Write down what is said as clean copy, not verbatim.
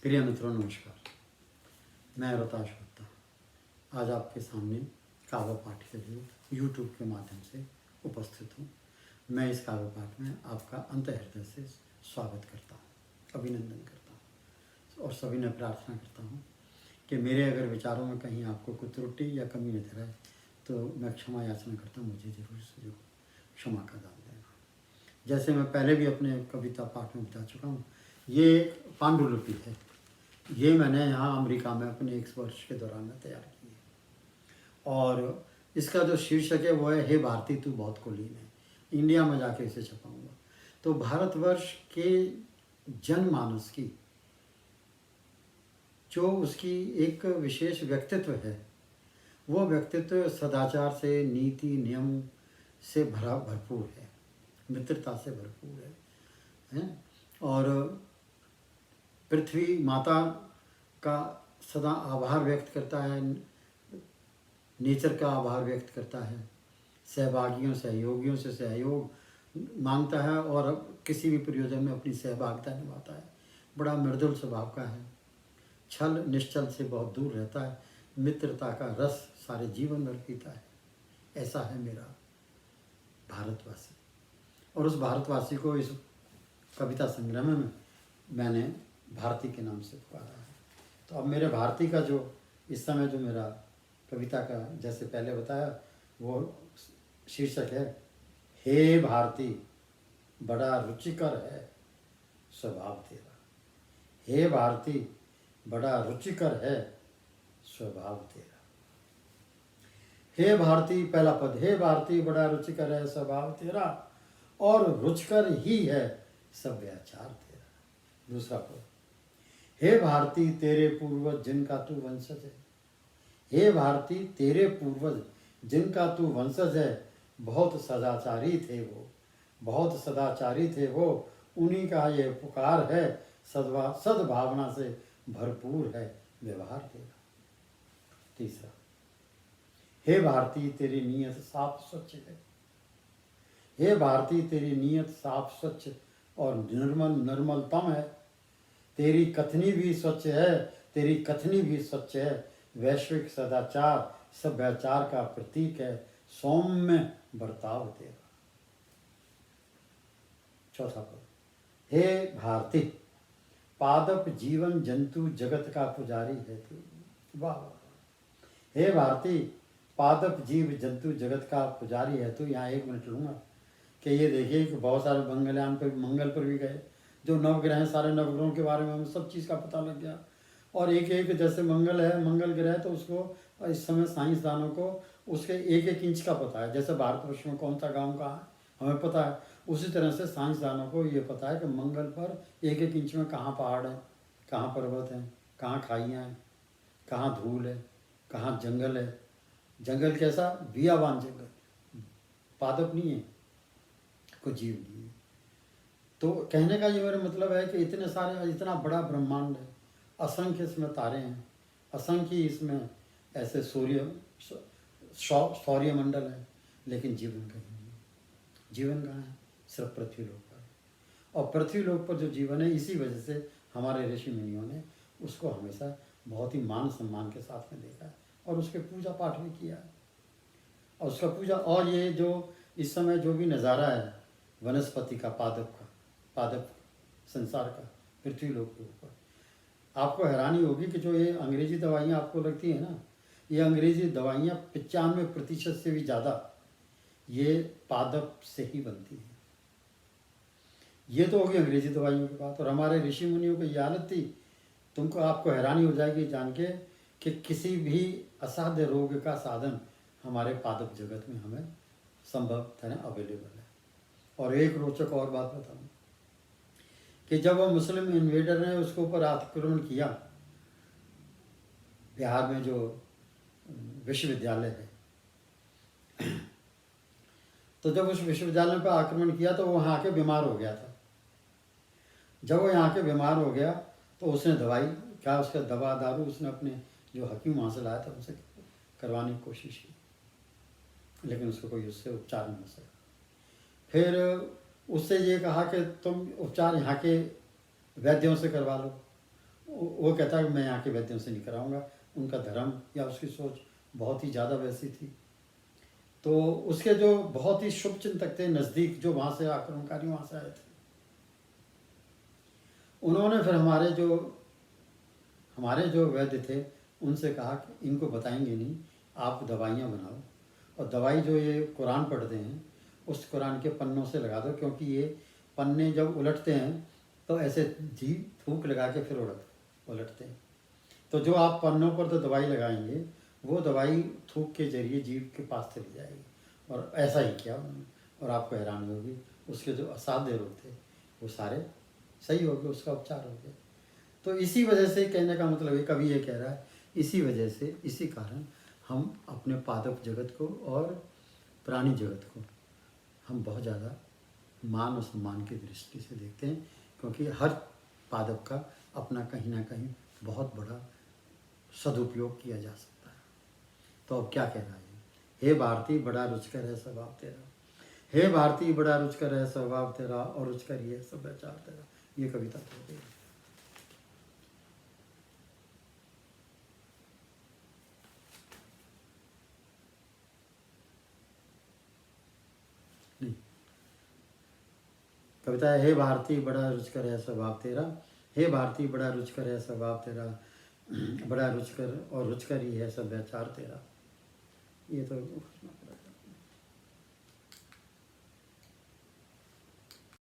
प्रिय मित्रों नमस्कार। मैं रोहताश गुप्ता आज आपके सामने काव्य पाठ के लिए यूट्यूब के माध्यम से उपस्थित हूँ। मैं इस काव्य पाठ में आपका अंतःहृदय से स्वागत करता हूँ, अभिनंदन करता हूँ और सभी ने प्रार्थना करता हूँ कि मेरे अगर विचारों में कहीं आपको कोई त्रुटि या कमी नजर आए तो मैं क्षमा याचना करता हूँ, मुझे जरूर से जरूर क्षमा का दान देना। जैसे मैं पहले भी अपने कविता पाठ में बता चुका हूँ, ये एक पांडुलिपि है। ये मैंने यहाँ अमेरिका में अपने 1 वर्ष के दौरान में तैयार की है और इसका जो शीर्षक है वो है हे भारती तू बहुत कुलीन है। इंडिया में जाके इसे छपाऊंगा। तो भारतवर्ष के जनमानस की जो उसकी एक विशेष व्यक्तित्व है, वो व्यक्तित्व सदाचार से, नीति नियम से भरपूर है, मित्रता से भरपूर है? और पृथ्वी माता का सदा आभार व्यक्त करता है, नेचर का आभार व्यक्त करता है, सहभागियों सहयोगियों से सहयोग मांगता है और किसी भी प्रयोजन में अपनी सहभागिता निभाता है। बड़ा मृदुल स्वभाव का है, छल निश्चल से बहुत दूर रहता है, मित्रता का रस सारे जीवन भर पीता है। ऐसा है मेरा भारतवासी। और उस भारतवासी को इस कविता संग्रह में मैंने भारती के नाम से पुकारा है। तो अब मेरे भारती का जो इस समय जो मेरा कविता का जैसे पहले बताया वो शीर्षक है हे भारती बड़ा रुचिकर है स्वभाव तेरा। हे भारती बड़ा रुचिकर है स्वभाव तेरा। हे भारती पहला पद, हे भारती बड़ा रुचिकर है स्वभाव तेरा और रुचकर ही है सभ्याचार तेरा। दूसरा पद, हे भारती तेरे पूर्वज जिनका तू वंशज है। हे भारती तेरे पूर्वज जिनका तू वंशज है, बहुत सदाचारी थे वो, बहुत सदाचारी थे वो, उन्हीं का ये पुकार है, सद्भावना से भरपूर है व्यवहार तेरा। तीसरा, हे भारती तेरी नीयत साफ स्वच्छ है। हे भारती तेरी नीयत साफ स्वच्छ और निर्मलतम है। तेरी कथनी भी स्वच्छ है, तेरी कथनी भी स्वच्छ है, वैश्विक सदाचार सभ्याचार का प्रतीक है, सौम्य बर्ताव तेरा। चौथा पद, हे भारती पादप जीवन जंतु जगत का पुजारी है तू। वाह। हे भारती पादप जीव जंतु जगत का पुजारी है तू। यहाँ 1 मिनट लूँगा कि ये देखिए कि बहुत सारे मंगल पर भी गए, जो नवग्रह हैं, सारे नवग्रहों के बारे में हमें सब चीज़ का पता लग गया। और एक एक जैसे मंगल है, मंगल ग्रह, तो उसको इस समय साइंसदानों को उसके 1-1 इंच का पता है। जैसे भारतवर्ष में कौन सा गांव कहाँ है हमें पता है, उसी तरह से साइंसदानों को ये पता है कि मंगल पर 1-1 इंच में कहाँ पहाड़ है, कहाँ पर्वत हैं, कहाँ खाइयाँ हैं, कहाँ धूल है, कहाँ जंगल है। जंगल कैसा? बियाबान जंगल, पादप नहीं है, कोई जीव नहीं है। तो कहने का ये मेरा मतलब है कि इतने सारे, इतना बड़ा ब्रह्मांड है, असंख्य इसमें तारे हैं, असंख्य इसमें ऐसे सौर्यमंडल है, लेकिन जीवन कहीं नहीं। जीवन कहाँ है? सिर्फ पृथ्वी लोक पर। और पृथ्वी लोक पर जो जीवन है, इसी वजह से हमारे ऋषि मुनियों ने उसको हमेशा बहुत ही मान सम्मान के साथ में देखा है और उसके पूजा पाठ भी किया है और उसका पूजा। और ये जो इस समय जो भी नज़ारा है वनस्पति का, पादप संसार का पृथ्वी लोक के ऊपर, आपको हैरानी होगी कि जो ये अंग्रेजी दवाइयाँ आपको लगती है ना, ये अंग्रेजी दवाइयाँ 95% से भी ज़्यादा ये पादप से ही बनती है। ये तो होगी अंग्रेजी दवाइयों की बात। और हमारे ऋषि मुनियों की ये हालत थी, आपको हैरानी हो जाएगी जान के कि किसी भी असाध्य रोग का साधन हमारे पादप जगत में हमें संभव अवेलेबल है। और एक रोचक और बात बताऊँ कि जब वो मुस्लिम इन्वेडर ने उसके ऊपर आक्रमण किया, बिहार में जो विश्वविद्यालय है, तो जब उस विश्वविद्यालय पर आक्रमण किया तो वो वहाँ आके बीमार हो गया था। जब वो यहाँ के बीमार हो गया तो उसने दवाई क्या, उसका दवा दारू उसने अपने जो हकीम वहाँ से लाया था उनसे करवाने की कोशिश की, लेकिन उसको कोई उससे उपचार नहीं हो सका। फिर उससे ये कहा कि तुम उपचार यहाँ के वैद्यों से करवा लो। वो कहता है मैं यहाँ के वैद्यों से नहीं कराऊंगा। उनका धर्म या उसकी सोच बहुत ही ज़्यादा वैसी थी। तो उसके जो बहुत ही शुभ चिंतक थे नज़दीक, जो वहाँ से आक्रमणकारी वहाँ से आए थे, उन्होंने फिर हमारे जो वैद्य थे उनसे कहा कि इनको बताएंगे नहीं, आप दवाइयाँ बनाओ, और दवाई जो ये कुरान पढ़ते हैं उस कुरान के पन्नों से लगा दो, क्योंकि ये पन्ने जब उलटते हैं तो ऐसे जी थूक लगा के फिर उलटते हैं। तो जो आप पन्नों पर तो दवाई लगाएंगे वो दवाई थूक के जरिए जीभ के पास चली जाएगी। और ऐसा ही किया उन्होंने, और आपको हैरानी होगी उसके जो असाध्य रोग थे वो सारे सही हो गए, उसका उपचार हो गया। तो इसी वजह से कहने का मतलब है, कवि ये कह रहा है, इसी वजह से, इसी कारण हम अपने पादप जगत को और प्राणी जगत को हम बहुत ज़्यादा मान और सम्मान की दृष्टि से देखते हैं, क्योंकि हर पादप का अपना कहीं ना कहीं बहुत बड़ा सदुपयोग किया जा सकता है। तो अब क्या कह रहा है, हे भारती बड़ा रुचकर है स्वभाव तेरा, हे भारती बड़ा रुचकर है स्वभाव तेरा, और रुचकर ही है सदाचार तेरा। ये कविता हो गई। नहीं, कविता है, हे भारती बड़ा रुचकर है स्वभाव तेरा, हे भारती बड़ा रुचकर है स्वभाव तेरा, बड़ा रुचकर और रुचकर ही है सदाचार तेरा। ये तो